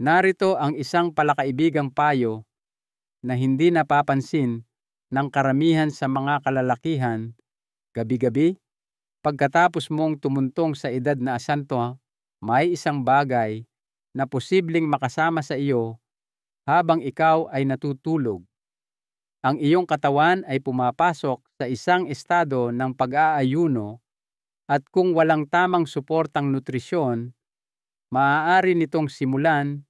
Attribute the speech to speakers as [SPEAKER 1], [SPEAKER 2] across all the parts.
[SPEAKER 1] Narito ang isang palakaibigang payo na hindi napapansin ng karamihan sa mga kalalakihan. Gabi-gabi, pagkatapos mong tumuntong sa edad na asanto, may isang bagay na posibleng makasama sa iyo habang ikaw ay natutulog. Ang iyong katawan ay pumapasok sa isang estado ng pag-aayuno at kung walang tamang suportang nutrisyon, maaari nitong simulan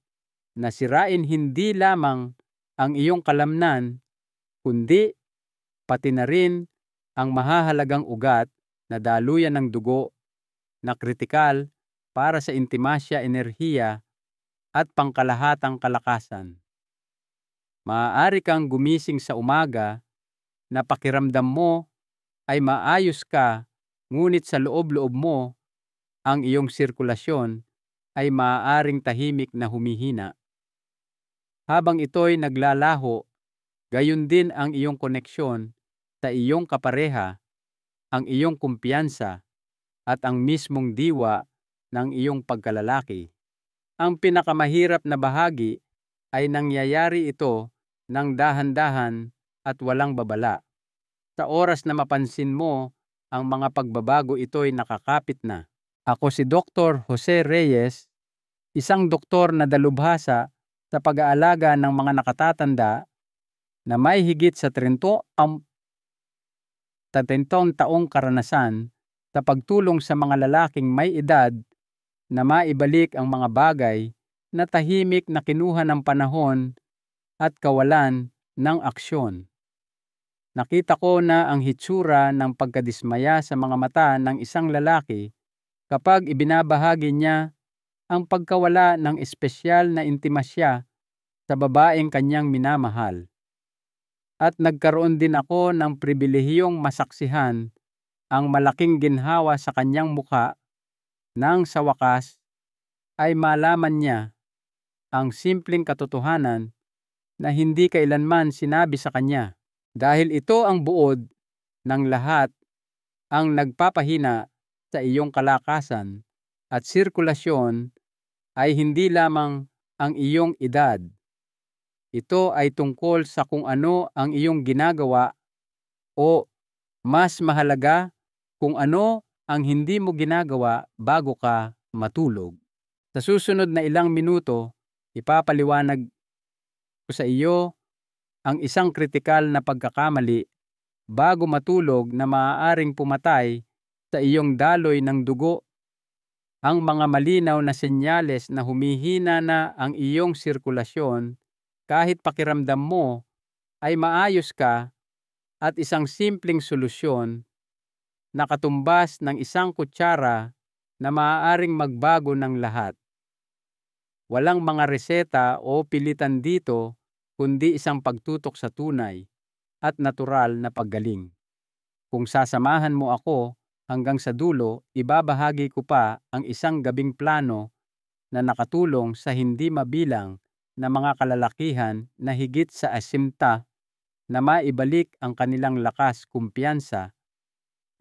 [SPEAKER 1] na sirain hindi lamang ang iyong kalamnan, kundi pati na rin ang mahahalagang ugat na daluyan ng dugo na kritikal para sa intimasya, enerhiya at pangkalahatang kalakasan. Maaari kang gumising sa umaga na pakiramdam mo ay maayos ka, ngunit sa loob-loob mo ang iyong sirkulasyon ay maaaring tahimik na humihina. Habang ito'y naglalaho, gayon din ang iyong koneksyon sa iyong kapareha, ang iyong kumpiyansa, at ang mismong diwa ng iyong pagkalalaki. Ang pinakamahirap na bahagi ay nangyayari ito ng dahan-dahan at walang babala. Sa oras na mapansin mo ang mga pagbabago, ito'y nakakapit na. Ako si Dr. Jose Reyes, isang doktor na dalubhasa sa pag-aalaga ng mga nakatatanda na may higit sa 30 taong karanasan sa pagtulong sa mga lalaking may edad na maibalik ang mga bagay na tahimik na kinuha ng panahon at kawalan ng aksyon. Nakita ko na ang hitsura ng pagkadismaya sa mga mata ng isang lalaki kapag ibinabahagi niya ang pagkawala ng espesyal na intimasya sa babaeng kanyang minamahal. At nagkaroon din ako ng pribilehiyong masaksihan ang malaking ginhawa sa kanyang mukha nang sa wakas ay malaman niya ang simpleng katotohanan na hindi kailanman sinabi sa kanya. Dahil ito ang buod ng lahat ang nagpapahina sa iyong kalakasan at sirkulasyon ay hindi lamang ang iyong edad. Ito ay tungkol sa kung ano ang iyong ginagawa o mas mahalaga kung ano ang hindi mo ginagawa bago ka matulog. Sa susunod na ilang minuto, ipapaliwanag ko sa iyo ang isang kritikal na pagkakamali bago matulog na maaaring pumatay sa iyong daloy ng dugo. Ang mga malinaw na senyales na humihina na ang iyong sirkulasyon kahit pakiramdam mo ay maayos ka, at isang simpleng solusyon na katumbas ng isang kutsara na maaaring magbago ng lahat. Walang mga reseta o pilitan dito, kundi isang pagtutok sa tunay at natural na paggaling. Kung sasamahan mo ako hanggang sa dulo, ibabahagi ko pa ang isang gabing plano na nakatulong sa hindi mabilang na mga kalalakihan na higit sa 80 na maibalik ang kanilang lakas, kumpiyansa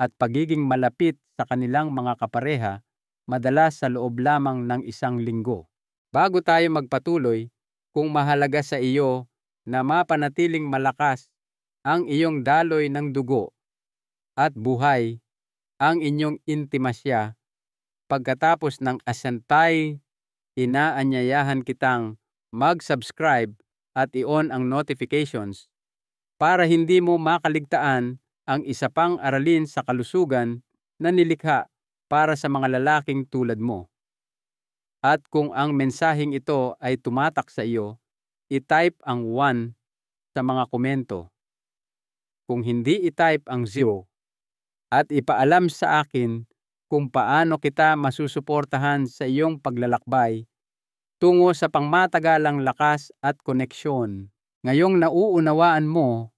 [SPEAKER 1] at pagiging malapit sa kanilang mga kapareha, madalas sa loob lamang ng isang linggo. Bago tayo magpatuloy, kung mahalaga sa iyo na mapanatiling malakas ang iyong daloy ng dugo at buhay ang inyong intimasya pagkatapos ng asantay, inaanyayahan kitang mag-subscribe at i-on ang notifications para hindi mo makaligtaan ang isa pang aralin sa kalusugan na nilikha para sa mga lalaking tulad mo. At kung ang mensaheng ito ay tumatak sa iyo, i-type ang 1 sa mga komento. Kung hindi, i-type ang 0 at ipaalam sa akin kung paano kita masusuportahan sa iyong paglalakbay tungo sa pangmatagalang lakas at koneksyon. Ngayong nauunawaan mo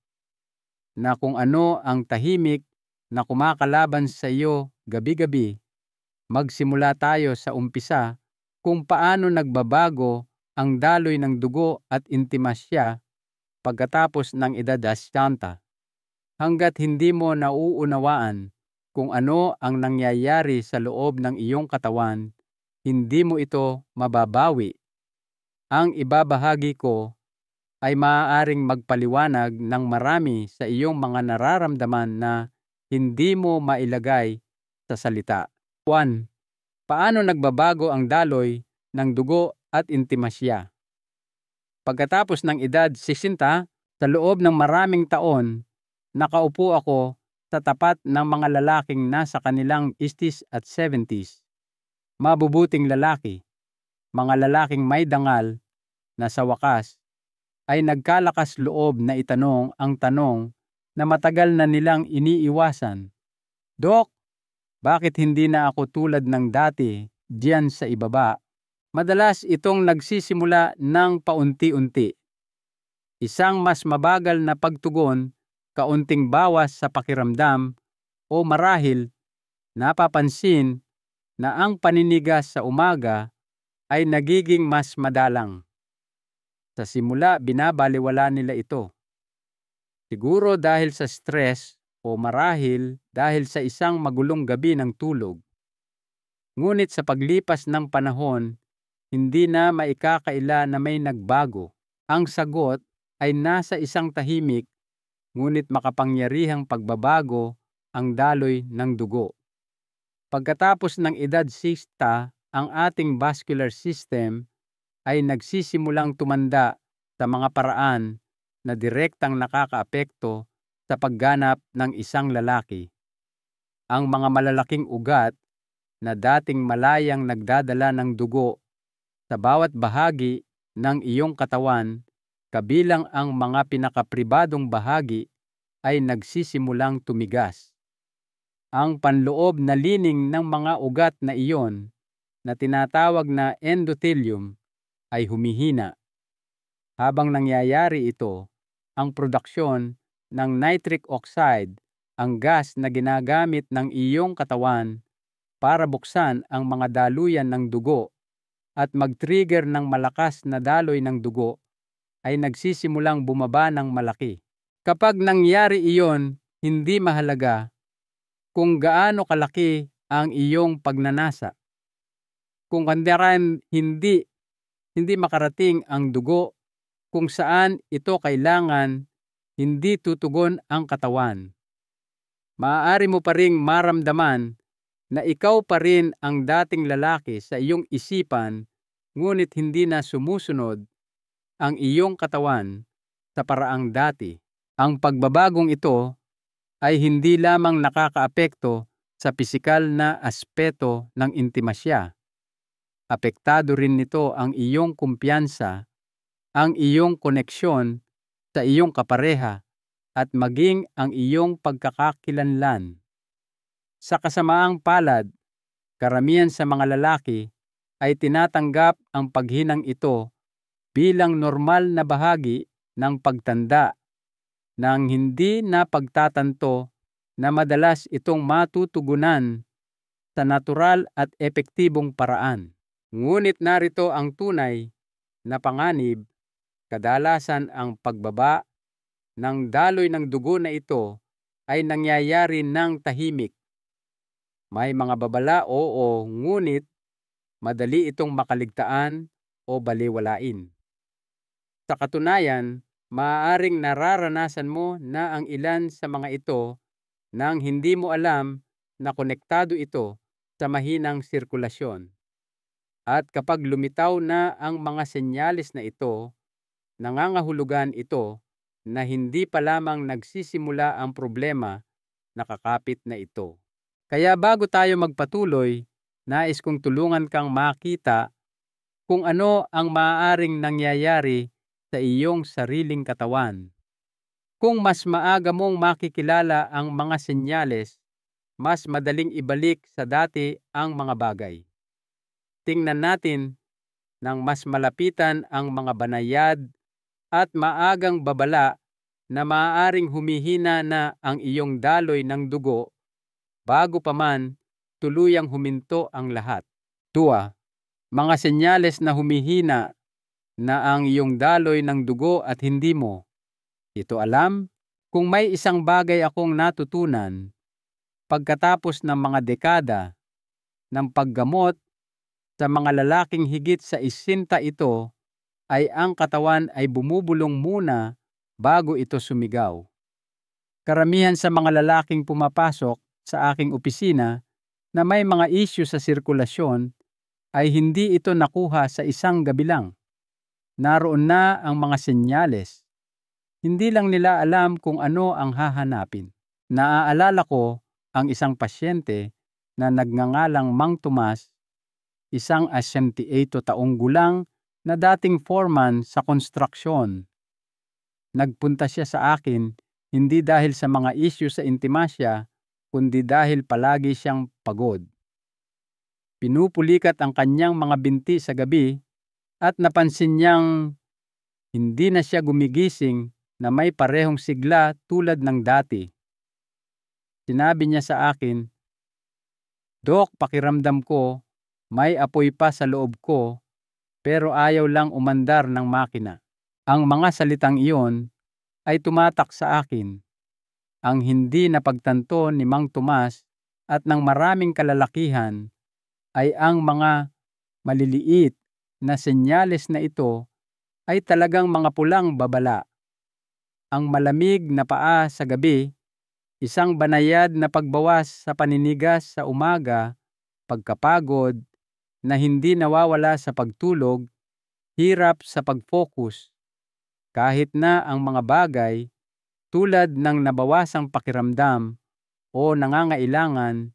[SPEAKER 1] na kung ano ang tahimik na kumakalaban sa iyo gabi-gabi, magsimula tayo sa umpisa kung paano nagbabago ang daloy ng dugo at intimasya pagkatapos ng edad 80. Hanggat hindi mo nauunawaan kung ano ang nangyayari sa loob ng iyong katawan, hindi mo ito mababawi. ang ibabahagi ko ay maaaring magpaliwanag ng marami sa iyong mga nararamdaman na hindi mo mailagay sa salita. 1. Paano nagbabago ang daloy ng dugo at intimasya? Pagkatapos ng edad 60, sa loob ng maraming taon, nakaupo ako sa tapat ng mga lalaking nasa kanilang 60s at 70s. Mabubuting lalaki, mga lalaking may dangal na sa wakas ay nagkalakas loob na itanong ang tanong na matagal na nilang iniiwasan. Dok, bakit hindi na ako tulad ng dati diyan sa ibaba? Madalas itong nagsisimula ng paunti-unti. Isang mas mabagal na pagtugon, kaunting bawas sa pakiramdam, o marahil napapansin na ang paninigas sa umaga ay nagiging mas madalang. Sa simula, binabalewala nila ito. Siguro dahil sa stress o marahil dahil sa isang magulong gabi ng tulog. Ngunit sa paglipas ng panahon, hindi na maikakaila na may nagbago. Ang sagot ay nasa isang tahimik ngunit makapangyarihang pagbabago ang daloy ng dugo. Pagkatapos ng edad 60, ang ating vascular system ay nagsisimulang tumanda sa mga paraan na direktang nakakaapekto sa pagganap ng isang lalaki. Ang mga malalaking ugat na dating malayang nagdadala ng dugo sa bawat bahagi ng iyong katawan, kabilang ang mga pinakapribadong bahagi, ay nagsisimulang tumigas. Ang panloob na lining ng mga ugat na iyon, na tinatawag na endothelium, ay humihina. Habang nangyayari ito, ang produksyon ng nitric oxide, ang gas na ginagamit ng iyong katawan para buksan ang mga daluyan ng dugo at mag-trigger ng malakas na daloy ng dugo, ay nagsisimulang bumaba ng malaki. Kapag nangyari iyon, hindi mahalaga kung gaano kalaki ang iyong pagnanasa. Kung kandiyan hindi makarating ang dugo kung saan ito kailangan, hindi tutugon ang katawan. Maaari mo pa ring maramdaman na ikaw pa rin ang dating lalaki sa iyong isipan, ngunit hindi na sumusunod ang iyong katawan sa paraang dati. Ang pagbabagong ito ay hindi lamang nakakaapekto sa pisikal na aspeto ng intimasya. Apektado rin nito ang iyong kumpiyansa, ang iyong koneksyon sa iyong kapareha, at maging ang iyong pagkakakilanlan. Sa kasamaang palad, karamihan sa mga lalaki ay tinatanggap ang paghinang ito bilang normal na bahagi ng pagtanda, nang hindi na pagtatanto na madalas itong matutugunan sa natural at epektibong paraan. Ngunit narito ang tunay na panganib. Kadalasan ang pagbaba ng daloy ng dugo na ito ay nangyayari ng tahimik. May mga babala, oo, ngunit madali itong makaligtaan o balewalain. Sa katunayan, maaaring nararanasan mo na ang ilan sa mga ito nang hindi mo alam na konektado ito sa mahinang sirkulasyon. At kapag lumitaw na ang mga senyales na ito, nangangahulugan ito na hindi pa lamang nagsisimula ang problema, nakakapit na ito. Kaya bago tayo magpatuloy, nais kong tulungan kang makita kung ano ang maaaring nangyayari sa iyong sariling katawan. Kung mas maaga mong makikilala ang mga senyales, mas madaling ibalik sa dati ang mga bagay. Tingnan natin ng mas malapitan ang mga banayad at maagang babala na maaaring humihina na ang iyong daloy ng dugo bago pa man tuluyang huminto ang lahat. 2. Mga senyales na humihina na ang iyong daloy ng dugo at hindi mo ito alam. Kung may isang bagay akong natutunan pagkatapos ng mga dekada ng paggamot sa mga lalaking higit sa 60 ito, ay ang katawan ay bumubulong muna bago ito sumigaw. Karamihan sa mga lalaking pumapasok sa aking opisina na may mga issue sa sirkulasyon ay hindi ito nakuha sa isang gabi lang. Naroon na ang mga senyales. Hindi lang nila alam kung ano ang hahanapin. Naaalala ko ang isang pasyente na nagngangalang Mang Tomas, isang 78 taong gulang na dating foreman sa konstruksyon. Nagpunta siya sa akin hindi dahil sa mga issue sa intimasya, kundi dahil palagi siyang pagod. Pinupulikat ang kanyang mga binti sa gabi at napansin niyang hindi na siya gumigising na may parehong sigla tulad ng dati. Sinabi niya sa akin, "Dok, pakiramdam ko, may apoy pa sa loob ko, pero ayaw lang umandar ng makina." Ang mga salitang iyon ay tumatak sa akin. Ang hindi napagtanto ni Mang Tomas at ng maraming kalalakihan ay ang mga maliliit na senyales na ito ay talagang mga pulang babala. Ang malamig na paa sa gabi, isang banayad na pagbawas sa paninigas sa umaga, pagkapagod na hindi nawawala sa pagtulog, hirap sa pag-focus, kahit na ang mga bagay tulad ng nabawasang pakiramdam o nangangailangan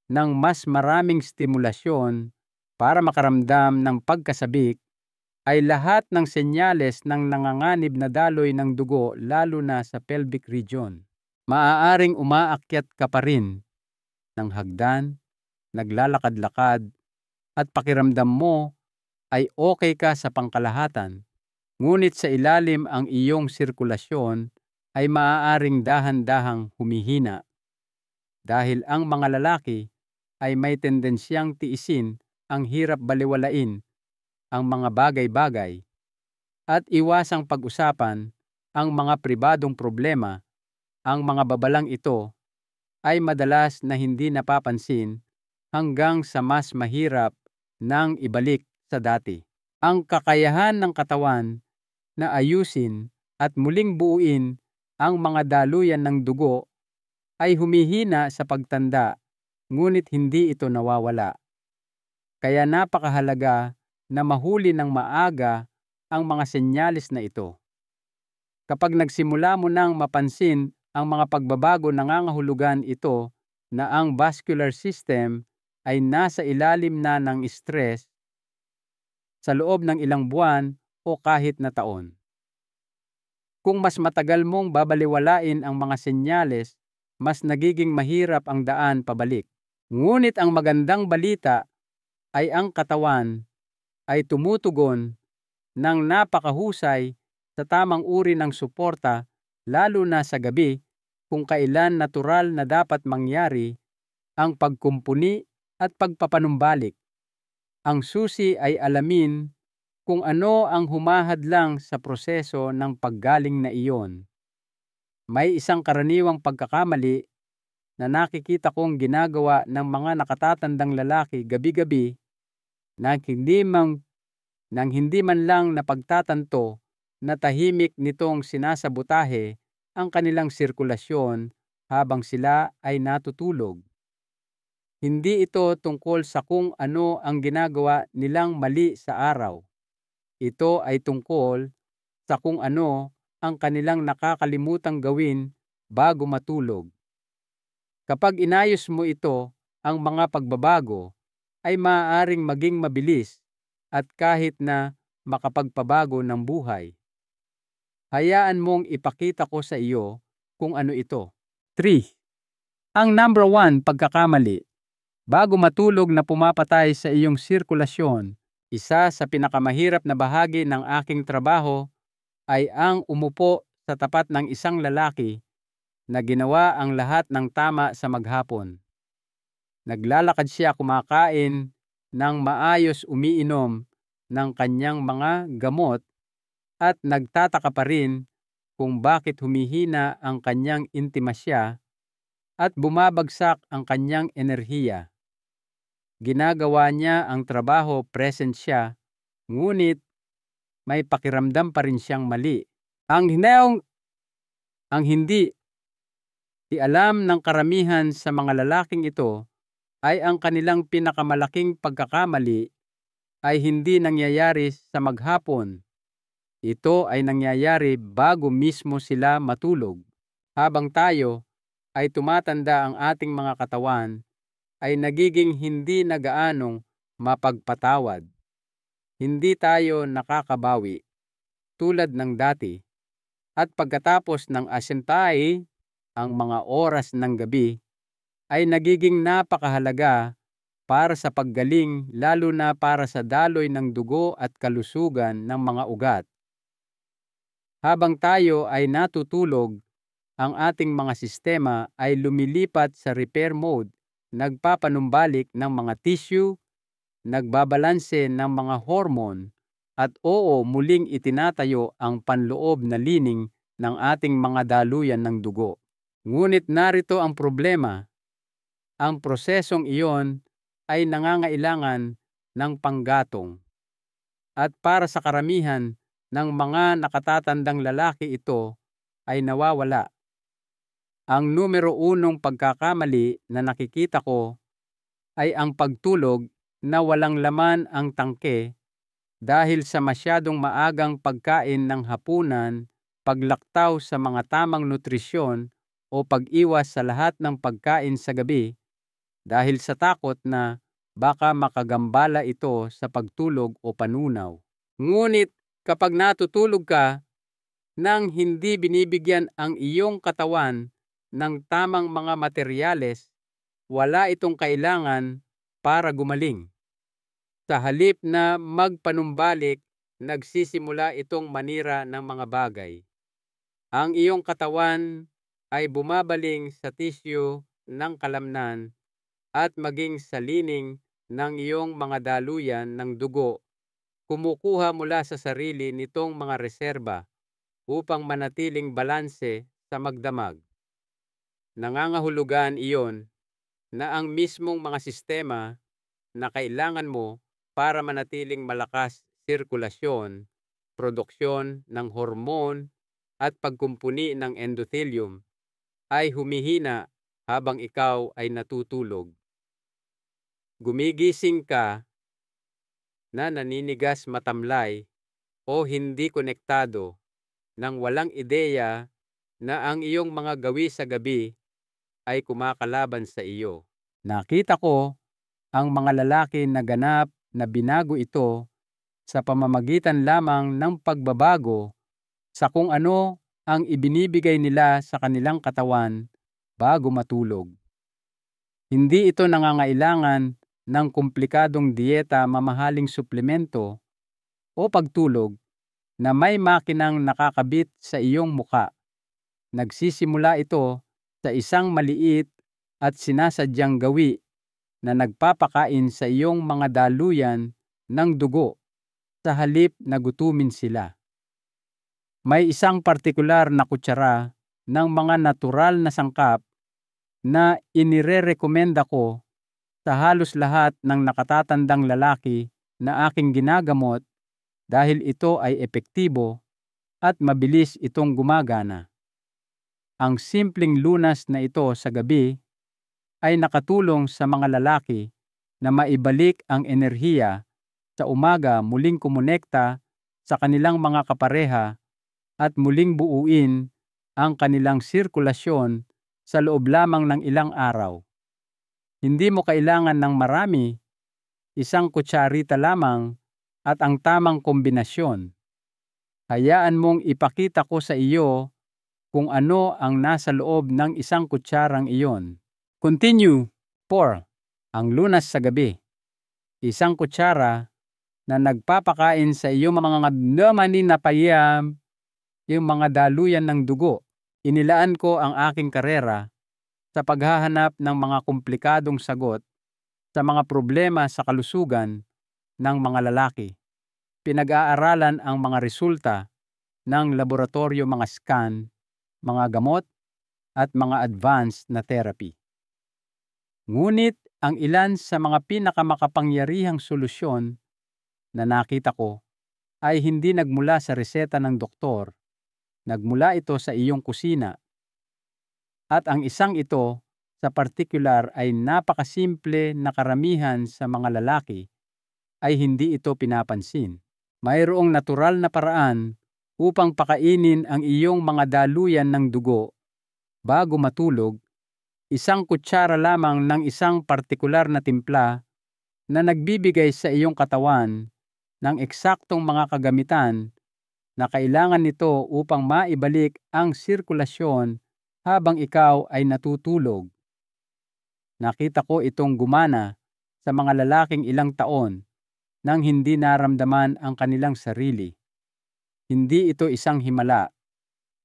[SPEAKER 1] ng mas maraming stimulasyon para makaramdam ng pagkasabik ay lahat ng senyales ng nanganganib na daloy ng dugo lalo na sa pelvic region. Maaaring umaakyat ka pa rin ng hagdan, naglalakad-lakad at pakiramdam mo ay okay ka sa pangkalahatan, ngunit sa ilalim ang iyong sirkulasyon ay maaaring dahan-dahang humihina. Dahil ang mga lalaki ay may tendensyang tiisin ang hirap baliwalain ang mga bagay-bagay at iwasang pag-usapan ang mga pribadong problema, ang mga babalang ito ay madalas na hindi napapansin hanggang sa mas mahirap nang ibalik sa dati. Ang kakayahan ng katawan na ayusin at muling buuin ang mga daluyan ng dugo ay humihina sa pagtanda, ngunit hindi ito nawawala. Kaya napakahalaga na mahuli ng maaga ang mga senyales na ito. Kapag nagsimula mo nang mapansin ang mga pagbabago, nangangahulugan ito na ang vascular system ay nasa ilalim na ng stress sa loob ng ilang buwan o kahit na taon. Kung mas matagal mong babaliwalain ang mga senyales, mas nagiging mahirap ang daan pabalik. Ngunit ang magandang balita ay ang katawan ay tumutugon ng napakahusay sa tamang uri ng suporta, lalo na sa gabi kung kailan natural na dapat mangyari ang pagkumpuni at pagpapanumbalik. Ang susi ay alamin kung ano ang humahadlang sa proseso ng paggaling na iyon. May isang karaniwang pagkakamali na nakikita kong ginagawa ng mga nakatatandang lalaki gabi-gabi nang hindi man lang napagtatanto na tahimik nitong sinasabotahe ang kanilang sirkulasyon habang sila ay natutulog. Hindi ito tungkol sa kung ano ang ginagawa nilang mali sa araw. Ito ay tungkol sa kung ano ang kanilang nakakalimutang gawin bago matulog. Kapag inayos mo ito, ang mga pagbabago ay maaaring maging mabilis at kahit na makapagpabago ng buhay. Hayaan mong ipakita ko sa iyo kung ano ito. 3. Ang number 1 pagkakamali. Bago matulog na pumapatay sa iyong sirkulasyon. Isa sa pinakamahirap na bahagi ng aking trabaho ay ang umupo sa tapat ng isang lalaki na ginawa ang lahat ng tama sa maghapon. Naglalakad siya, kumakain ng maayos, umiinom ng kanyang mga gamot at nagtataka pa rin kung bakit humihina ang kanyang intimasya at bumabagsak ang kanyang enerhiya. Ginagawa niya ang trabaho, present siya, ngunit may pakiramdam pa rin siyang mali. Ang hindi alam ng karamihan sa mga lalaking ito ay ang kanilang pinakamalaking pagkakamali ay hindi nangyayari sa maghapon. Ito ay nangyayari bago mismo sila matulog. Habang tayo ay tumatanda, ang ating mga katawan ay nagiging hindi na gaanong mapagpatawad. Hindi tayo nakakabawi tulad ng dati. At pagkatapos ng asyentay, ang mga oras ng gabi ay nagiging napakahalaga para sa paggaling, lalo na para sa daloy ng dugo at kalusugan ng mga ugat. Habang tayo ay natutulog, ang ating mga sistema ay lumilipat sa repair mode, nagpapanumbalik ng mga tissue, nagbabalanse ng mga hormone, at muling itinatayo ang panloob na lining ng ating mga daluyan ng dugo. Ngunit narito ang problema. Ang prosesong iyon ay nangangailangan ng panggatong. At para sa karamihan ng mga nakatatandang lalaki, ito ay nawawala. Ang numero 1 pagkakamali na nakikita ko ay ang pagtulog na walang laman ang tangke dahil sa masyadong maagang pagkain ng hapunan, paglaktaw sa mga tamang nutrisyon o pag-iwas sa lahat ng pagkain sa gabi dahil sa takot na baka makagambala ito sa pagtulog o panunaw. Ngunit kapag natutulog ka nang hindi binibigyan ang iyong katawan ng tamang mga materyales, wala itong kailangan para gumaling. Sa halip na magpanumbalik, nagsisimula itong manira ng mga bagay. Ang iyong katawan ay bumabaling sa tissue ng kalamnan at maging sa lining ng iyong mga daluyan ng dugo. Kumukuha mula sa sarili nitong mga reserba upang manatiling balanse sa magdamag. Nangangahulugan iyon na ang mismong mga sistema na kailangan mo para manatiling malakas sirkulasyon, produksyon ng hormone at pagkumpuni ng endothelium ay humihina habang ikaw ay natutulog. Gumigising ka na naninigas, matamlay o hindi konektado, nang walang ideya na ang iyong mga gawi sa gabi ay kumakalaban sa iyo. Nakita ko ang mga lalaki na ganap na binago ito sa pamamagitan lamang ng pagbabago sa kung ano ang ibinibigay nila sa kanilang katawan bago matulog. Hindi ito nangangailangan ng komplikadong dieta, mamahaling suplemento o pagtulog na may makinang nakakabit sa iyong muka. Nagsisimula ito sa isang maliit at sinasadyang gawi na nagpapakain sa iyong mga daluyan ng dugo sa halip na gutumin sila. May isang partikular na kutsara ng mga natural na sangkap na inirerekomenda ko sa halos lahat ng nakatatandang lalaki na aking ginagamot dahil ito ay epektibo at mabilis itong gumagana. Ang simpleng lunas na ito sa gabi ay nakatulong sa mga lalaki na maibalik ang enerhiya sa umaga, muling kumonekta sa kanilang mga kapareha at muling buuin ang kanilang sirkulasyon sa loob lamang ng ilang araw. Hindi mo kailangan ng marami, isang kutsarita lamang at ang tamang kombinasyon. Hayaan mong ipakita ko sa iyo kung ano ang nasa loob ng isang kutsarang iyon. Continue. 4. Ang lunas sa gabi. Isang kutsara na nagpapakain sa iyong mga naman na payam, yung mga daluyan ng dugo. Inilaan ko ang aking karera sa paghahanap ng mga komplikadong sagot sa mga problema sa kalusugan ng mga lalaki. Pinag-aaralan ang mga resulta ng laboratorio, mga scan, mga gamot, at mga advanced na therapy. Ngunit ang ilan sa mga pinakamakapangyarihang solusyon na nakita ko ay hindi nagmula sa reseta ng doktor. Nagmula ito sa iyong kusina. At ang isang ito, sa partikular, ay napakasimple na karamihan sa mga lalaki ay hindi ito pinapansin. Mayroong natural na paraan upang pakainin ang iyong mga daluyan ng dugo bago matulog, isang kutsara lamang ng isang partikular na timpla na nagbibigay sa iyong katawan ng eksaktong mga kagamitan na kailangan nito upang maibalik ang sirkulasyon habang ikaw ay natutulog. Nakita ko itong gumana sa mga lalaking ilang taon nang hindi naramdaman ang kanilang sarili. Hindi ito isang himala.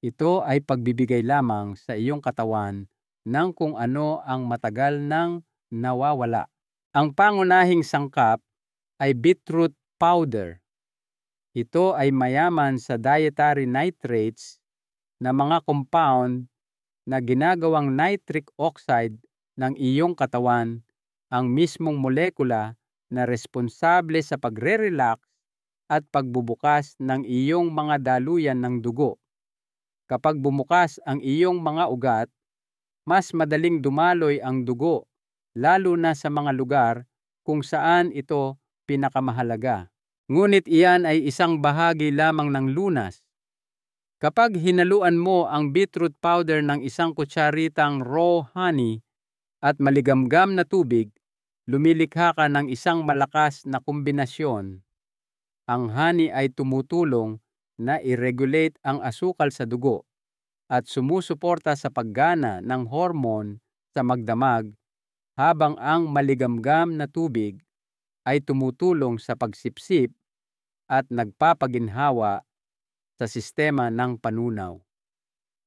[SPEAKER 1] Ito ay pagbibigay lamang sa iyong katawan ng kung ano ang matagal nang nawawala. Ang pangunahing sangkap ay beetroot powder. Ito ay mayaman sa dietary nitrates na mga compound na ginagawang nitric oxide ng iyong katawan, ang mismong molekula na responsable sa pagre-relax at pagbubukas ng iyong mga daluyan ng dugo. Kapag bumukas ang iyong mga ugat, mas madaling dumaloy ang dugo, lalo na sa mga lugar kung saan ito pinakamahalaga. Ngunit iyan ay isang bahagi lamang ng lunas. Kapag hinaluan mo ang beetroot powder ng isang kutsaritang raw honey at maligamgam na tubig, lumilikha ka ng isang malakas na kombinasyon. Ang honey ay tumutulong na i-regulate ang asukal sa dugo at sumusuporta sa paggana ng hormone sa magdamag, habang ang maligamgam na tubig ay tumutulong sa pagsipsip at nagpapaginhawa sa sistema ng panunaw.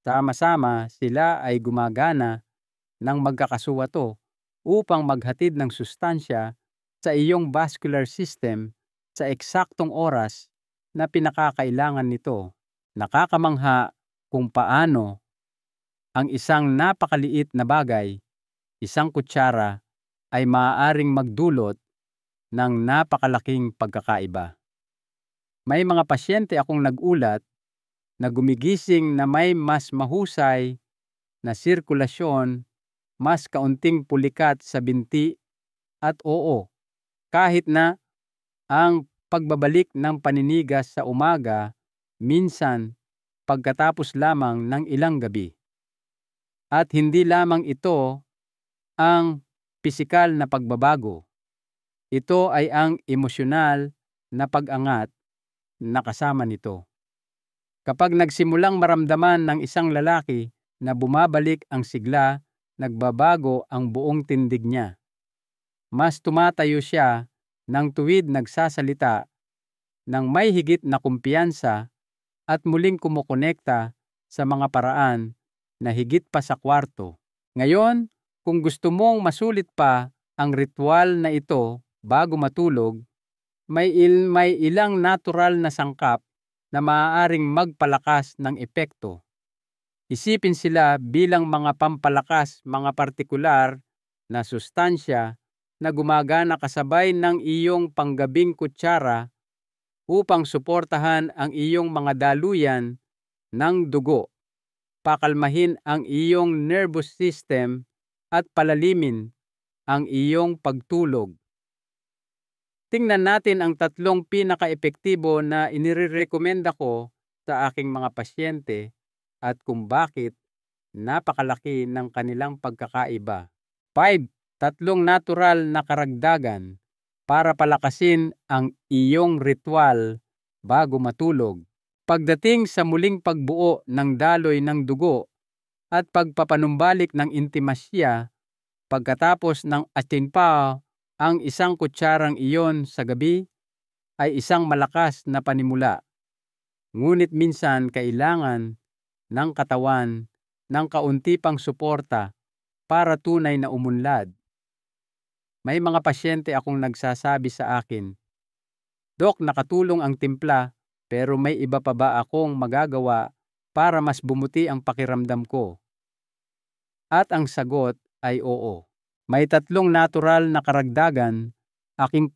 [SPEAKER 1] Sama-sama sila ay gumagana ng magkakasuwato upang maghatid ng sustansya sa iyong vascular system sa eksaktong oras na pinakakailangan nito. Nakakamangha kung paano ang isang napakaliit na bagay, isang kutsara, ay maaaring magdulot ng napakalaking pagkakaiba. May mga pasyente akong nagulat na gumigising na may mas mahusay na sirkulasyon, mas kaunting pulikat sa binti, at kahit na ang pagbabalik ng paninigas sa umaga, minsan pagkatapos lamang ng ilang gabi. At hindi lamang ito ang pisikal na pagbabago. Ito ay ang emosyonal na pag-angat na kasama nito. Kapag nagsimulang maramdaman ng isang lalaki na bumabalik ang sigla, nagbabago ang buong tindig niya. Mas tumatayo siya ng tuwid nagsasalita ng may higit na kumpiyansa at muling kumukonekta sa mga paraan na higit pa sa kwarto. Ngayon, kung gusto mong masulit pa ang ritual na ito bago matulog, may ilang natural na sangkap na maaaring magpalakas ng epekto. Isipin sila bilang mga pampalakas, mga partikular na sustansya na gumagana kasabay ng iyong panggabing kutsara upang suportahan ang iyong mga daluyan ng dugo, pakalmahin ang iyong nervous system at palalimin ang iyong pagtulog. Tingnan natin ang 3 pinaka-epektibo na inirekomenda ko sa aking mga pasyente at kung bakit napakalaki ng kanilang pagkakaiba. 5. 3 natural na karagdagan para palakasin ang iyong ritual bago matulog. Pagdating sa muling pagbuo ng daloy ng dugo at pagpapanumbalik ng intimasya, pagkatapos ng atsinpa, ang isang kutsarang iyon sa gabi ay isang malakas na panimula. Ngunit minsan kailangan ng katawan ng kaunti pang suporta para tunay na umunlad. May mga pasyente akong nagsasabi sa akin, "Dok, nakatulong ang timpla, pero may iba pa ba akong magagawa para mas bumuti ang pakiramdam ko?" At ang sagot ay oo. May 3 natural na karagdagan aking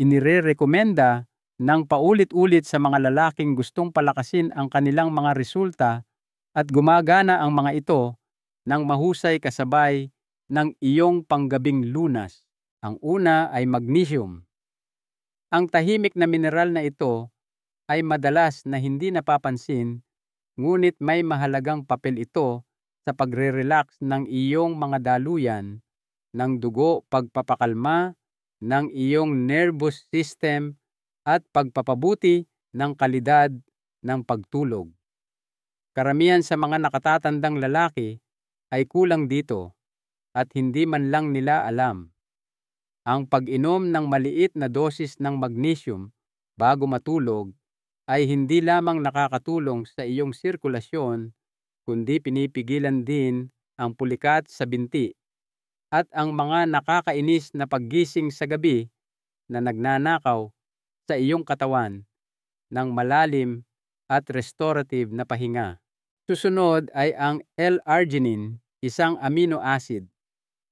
[SPEAKER 1] inirekomenda ng paulit-ulit sa mga lalaking gustong palakasin ang kanilang mga resulta at gumagana ang mga ito ng mahusay kasabay ng iyong panggabing lunas. Ang una ay magnesium. Ang tahimik na mineral na ito ay madalas na hindi napapansin, ngunit may mahalagang papel ito sa pagre-relax ng iyong mga daluyan ng dugo, pagpapakalma ng iyong nervous system at pagpapabuti ng kalidad ng pagtulog. Karamihan sa mga nakatatandang lalaki ay kulang dito at hindi man lang nila alam. Ang pag-inom ng maliit na dosis ng magnesium bago matulog ay hindi lamang nakakatulong sa iyong sirkulasyon, kundi pinipigilan din ang pulikat sa binti at ang mga nakakainis na paggising sa gabi na nagnanakaw sa iyong katawan ng malalim at restorative na pahinga. Susunod ay ang L-arginine, isang amino acid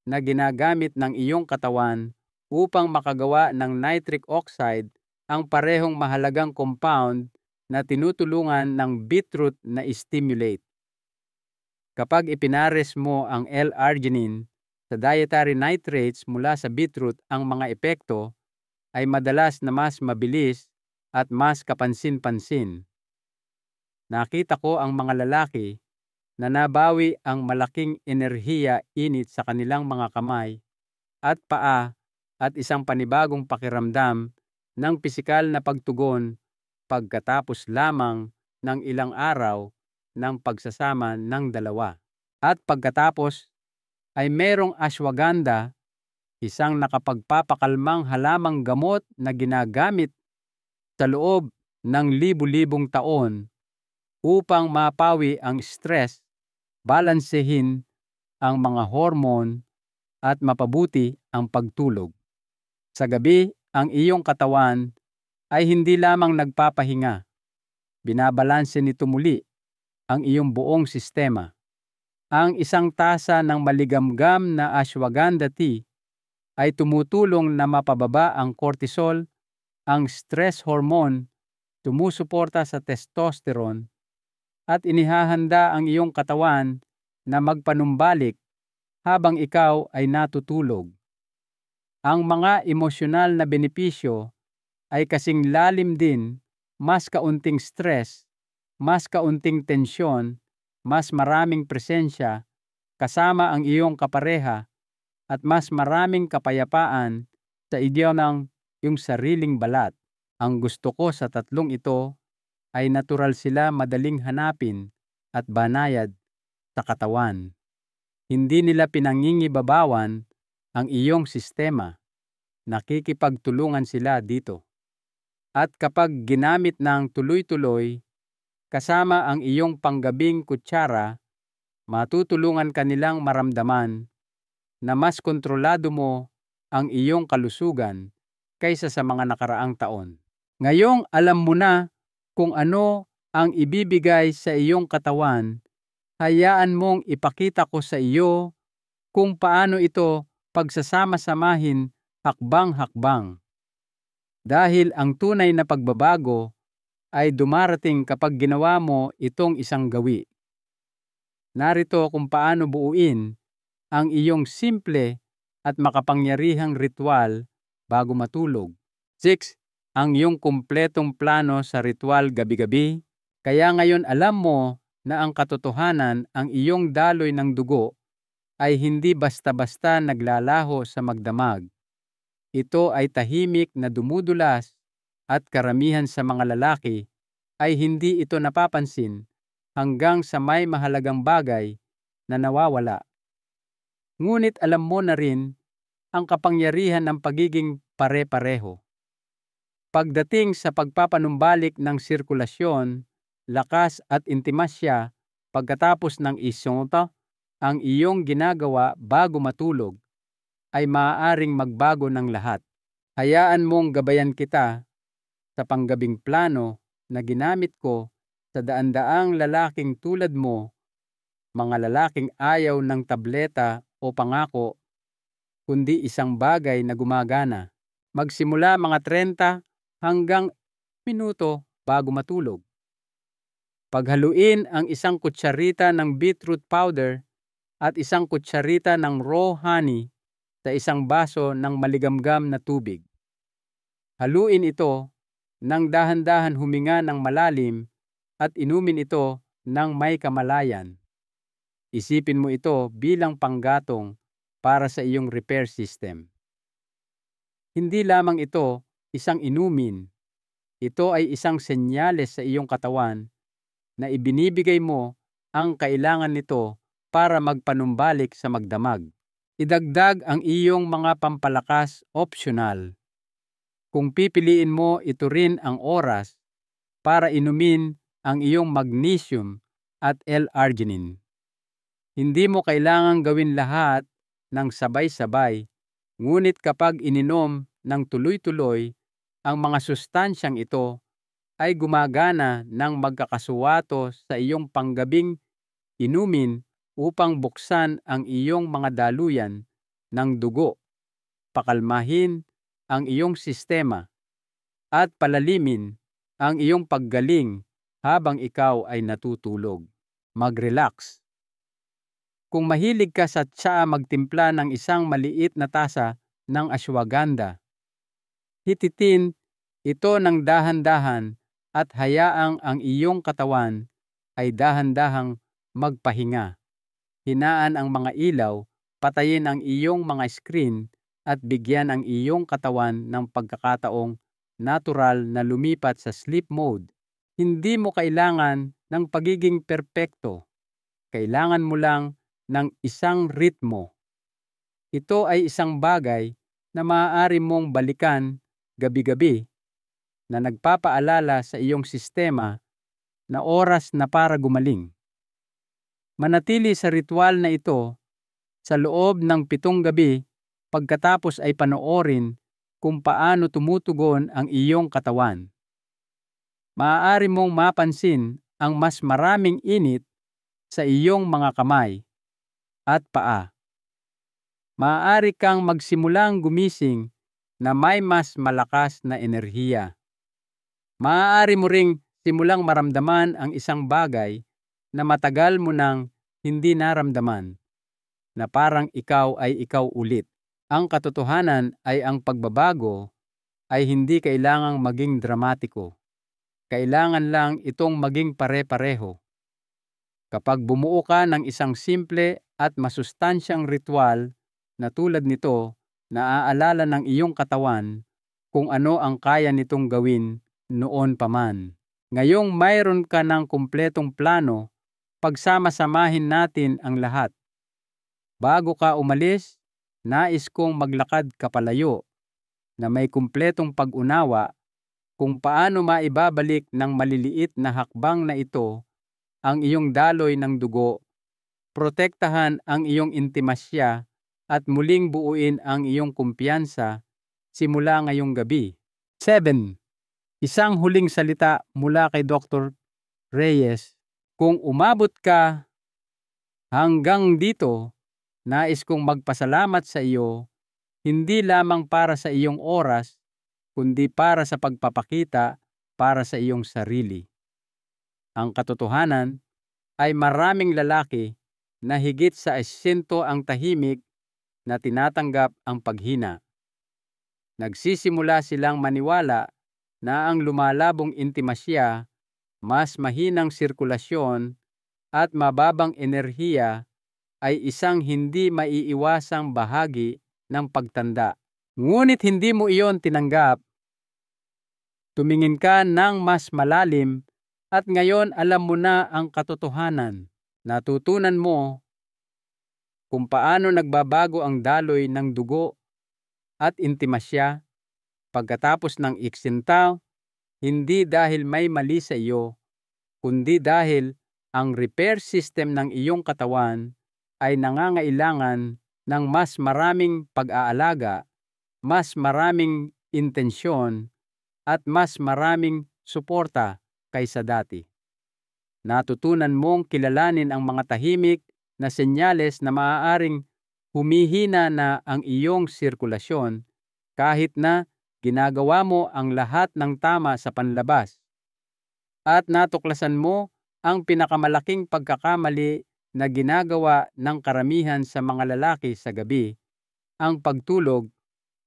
[SPEAKER 1] na ginagamit ng iyong katawan upang makagawa ng nitric oxide, ang parehong mahalagang compound na tinutulungan ng beetroot na stimulate. Kapag ipinares mo ang L-arginine sa dietary nitrates mula sa beetroot, ang mga epekto ay madalas na mas mabilis at mas kapansin-pansin. Nakita ko ang mga lalaki na nabawi ang malaking enerhiya, init sa kanilang mga kamay at paa at isang panibagong pakiramdam ng pisikal na pagtugon pagkatapos lamang ng ilang araw ng pagsasama ng dalawa. At pagkatapos ay merong ashwagandha, isang nakapagpapakalmang halamang gamot na ginagamit sa loob ng libu-libong taon upang mapawi ang stress, balansehin ang mga hormone at mapabuti ang pagtulog. Sa gabi, ang iyong katawan ay hindi lamang nagpapahinga. Binabalanse nito muli ang iyong buong sistema. Ang isang tasa ng maligamgam na ashwagandha tea ay tumutulong na mapababa ang cortisol, ang stress hormone, sumusuporta sa testosterone, at inihahanda ang iyong katawan na magpanumbalik habang ikaw ay natutulog. Ang mga emosyonal na benepisyo ay kasing lalim din, mas kaunting stress, mas kaunting tensyon, mas maraming presensya kasama ang iyong kapareha, at mas maraming kapayapaan sa iyong sariling balat. Ang gusto ko sa tatlong ito ay natural sila, madaling hanapin at banayad sa katawan. Hindi nila pinangingibabawan ang iyong sistema. Nakikipagtulungan sila dito. At kapag ginamit ng tuloy-tuloy kasama ang iyong panggabing kutsara, matutulungan kanilang maramdaman na mas kontrolado mo ang iyong kalusugan kaysa sa mga nakaraang taon. Ngayong alam mo na kung ano ang ibibigay sa iyong katawan, hayaan mong ipakita ko sa iyo kung paano ito pagsasama-samahin hakbang-hakbang. Dahil ang tunay na pagbabago ay dumarating kapag ginawa mo itong isang gawi. Narito kung paano buuin ang iyong simple at makapangyarihang ritual bago matulog. 6. Ang iyong kumpletong plano sa ritual gabi-gabi. Kaya ngayon alam mo na ang katotohanan, ang iyong daloy ng dugo ay hindi basta-basta naglalaho sa magdamag. Ito ay tahimik na dumudulas at karamihan sa mga lalaki ay hindi ito napapansin hanggang sa may mahalagang bagay na nawawala. Ngunit alam mo na rin ang kapangyarihan ng pagiging pare-pareho. Pagdating sa pagpapanumbalik ng sirkulasyon, lakas at intimasya pagkatapos ng isyonta, ang iyong ginagawa bago matulog ay maaaring magbago ng lahat. Hayaan mong gabayan kita sa panggabing plano na ginamit ko sa daan-daang lalaking tulad mo, mga lalaking ayaw ng tableta o pangako, kundi isang bagay na gumagana. Magsimula mga 30 hanggang minuto bago matulog. Paghaluin ang 1 kutsarita ng beetroot powder at 1 kutsarita ng raw honey sa isang baso ng maligamgam na tubig. Haluin ito nang dahan-dahan huminga ng malalim at inumin ito ng may kamalayan. Isipin mo ito bilang panggatong para sa iyong repair system. Hindi lamang ito isang inumin. Ito ay isang senyales sa iyong katawan na ibinibigay mo ang kailangan nito para magpanumbalik sa magdamag. Idagdag ang iyong mga pampalakas optional. Kung pipiliin mo, ito rin ang oras para inumin ang iyong magnesium at L-arginine. Hindi mo kailangang gawin lahat ng sabay-sabay, ngunit kapag ininom ng tuloy-tuloy, ang mga sustansyang ito ay gumagana ng magkakasuwato sa iyong panggabing inumin upang buksan ang iyong mga daluyan ng dugo, pakalmahin ang iyong sistema, at palalimin ang iyong paggaling habang ikaw ay natutulog. Mag-relax. Kung mahilig ka sa tsaa, magtimpla ng isang maliit na tasa ng ashwagandha. Hititin ito ng dahan-dahan at hayaang ang iyong katawan ay dahan-dahang magpahinga. Hinaan ang mga ilaw, patayin ang iyong mga screen at bigyan ang iyong katawan ng pagkakataong natural na lumipat sa sleep mode. Hindi mo kailangan ng pagiging perpekto. Kailangan mo lang ng isang ritmo. Ito ay isang bagay na maaari mong balikan gabi-gabi na nagpapaalala sa iyong sistema na oras na para gumaling. Manatili sa ritual na ito sa loob ng 7 gabi pagkatapos ay panoorin kung paano tumutugon ang iyong katawan. Maaari mong mapansin ang mas maraming init sa iyong mga kamay at paa. Maaari kang magsimulang gumising na may mas malakas na enerhiya. Maaari mo ring simulang maramdaman ang isang bagay na matagal mo nang hindi naramdaman, na parang ikaw ay ikaw ulit. Ang katotohanan ay ang pagbabago ay hindi kailangang maging dramatiko. Kailangan lang itong maging pare-pareho. Kapag bumuo ka ng isang simple at masustansyang ritual na tulad nito, naaalala ng iyong katawan kung ano ang kaya nitong gawin noon pa man. Ngayong mayroon ka ng kumpletong plano, pagsama-samahin natin ang lahat. Bago ka umalis, nais kong maglakad ka palayo na may kumpletong pag-unawa kung paano maibabalik ng maliliit na hakbang na ito ang iyong daloy ng dugo, protektahan ang iyong intimasya at muling buuin ang iyong kumpiyansa simula ngayong gabi. 7. Isang huling salita mula kay Dr. Reyes. Kung umabot ka hanggang dito, nais kong magpasalamat sa iyo, hindi lamang para sa iyong oras, kundi para sa pagpapakita para sa iyong sarili. Ang katotohanan ay maraming lalaki na higit sa 100 ang tahimik na tinatanggap ang paghina. Nagsisimula silang maniwala na ang lumalabong intimasya, mas mahinang sirkulasyon at mababang enerhiya ay isang hindi maiiwasang bahagi ng pagtanda. Ngunit hindi mo iyon tinanggap. Tumingin ka ng mas malalim at ngayon alam mo na ang katotohanan. Natutunan mo kung paano nagbabago ang daloy ng dugo at intimasya pagkatapos ng iksintaw, hindi dahil may mali sa iyo, kundi dahil ang repair system ng iyong katawan ay nangangailangan ng mas maraming pag-aalaga, mas maraming intensyon, at mas maraming suporta kaysa dati. Natutunan mong kilalanin ang mga tahimik na senyales na maaaring humihina na ang iyong sirkulasyon kahit na ginagawa mo ang lahat ng tama sa panlabas, at natuklasan mo ang pinakamalaking pagkakamali na ginagawa ng karamihan sa mga lalaki sa gabi, ang pagtulog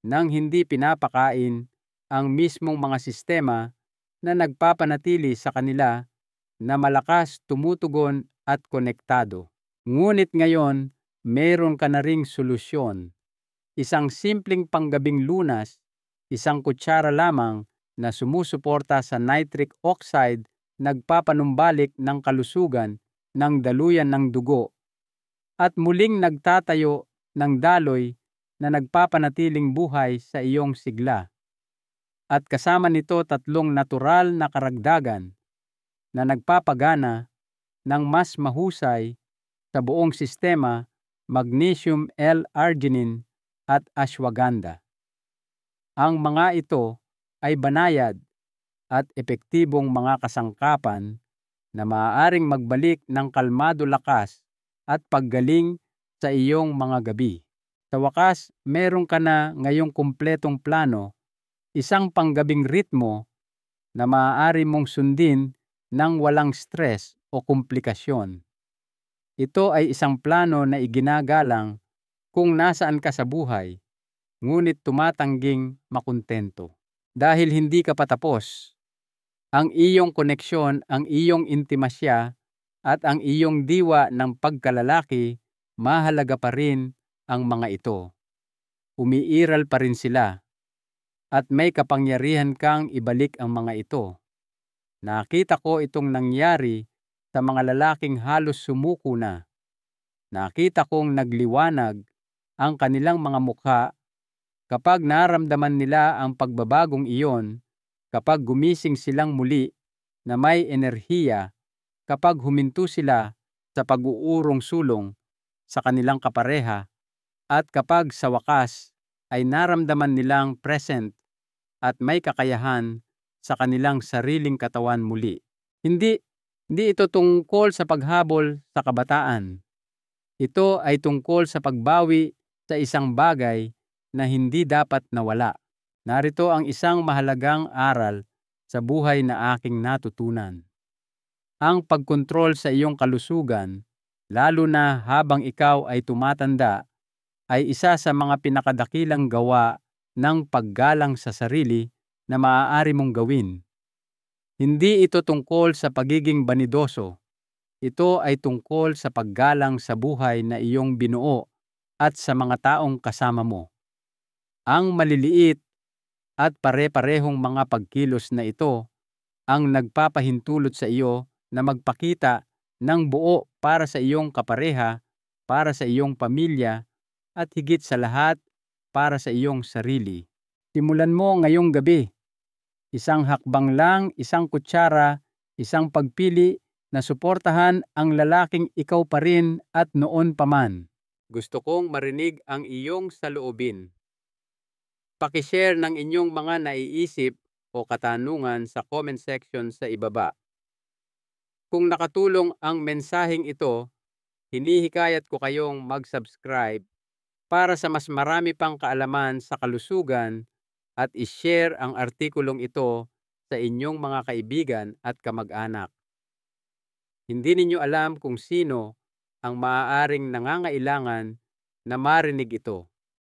[SPEAKER 1] nang hindi pinapakain ang mismong mga sistema na nagpapanatili sa kanila na malakas, tumutugon at konektado. Ngunit ngayon, meron ka na ring solusyon. Isang simpleng panggabing lunas, isang kutsara lamang na sumusuporta sa nitric oxide, nagpapanumbalik ng kalusugan ng daluyan ng dugo at muling nagtatayo ng daloy na nagpapanatiling buhay sa iyong sigla. At kasama nito 3 natural na karagdagan na nagpapagana ng mas mahusay sa buong sistema: magnesium, L-arginine at ashwagandha. Ang mga ito ay banayad at epektibong mga kasangkapan na maaaring magbalik ng kalmado lakas at paggaling sa iyong mga gabi. Sa wakas, meron ka na ngayong kumpletong plano, isang panggabing ritmo na maaari mong sundin ng walang stress o komplikasyon. Ito ay isang plano na iginagalang kung nasaan ka sa buhay, ngunit tumatangging makuntento. Dahil hindi ka patapos, ang iyong koneksyon, ang iyong intimasya, at ang iyong diwa ng pagkalalaki, mahalaga pa rin ang mga ito. Umiiral pa rin sila, at may kapangyarihan kang ibalik ang mga ito. Nakita ko itong nangyari sa mga lalaking halos sumuko na. Nakita kong nagliwanag ang kanilang mga mukha kapag naramdaman nila ang pagbabagong iyon, kapag gumising silang muli na may enerhiya, kapag huminto sila sa pag-uurong sulong sa kanilang kapareha, at kapag sa wakas ay naramdaman nilang present at may kakayahan sa kanilang sariling katawan muli. Hindi ito tungkol sa paghabol sa kabataan. Ito ay tungkol sa pagbawi sa isang bagay na hindi dapat nawala. Narito ang isang mahalagang aral sa buhay na aking natutunan. Ang pagkontrol sa iyong kalusugan, lalo na habang ikaw ay tumatanda, ay isa sa mga pinakadakilang gawa ng paggalang sa sarili na maaari mong gawin. Hindi ito tungkol sa pagiging banidoso. Ito ay tungkol sa paggalang sa buhay na iyong binuo at sa mga taong kasama mo. Ang maliliit at pare-parehong mga pagkilos na ito ang nagpapahintulot sa iyo na magpakita ng buo para sa iyong kapareha, para sa iyong pamilya, at higit sa lahat, para sa iyong sarili. Simulan mo ngayong gabi. Isang hakbang lang, isang kutsara, isang pagpili na suportahan ang lalaking ikaw pa rin at noon pa man. Gusto kong marinig ang iyong saloobin. Pakishare ng inyong mga naiisip o katanungan sa comment section sa ibaba. Kung nakatulong ang mensaheng ito, hinihikayat ko kayong mag-subscribe para sa mas marami pang kaalaman sa kalusugan at i-share ang artikulong ito sa inyong mga kaibigan at kamag-anak. Hindi ninyo alam kung sino ang maaaring nangangailangan na marinig ito.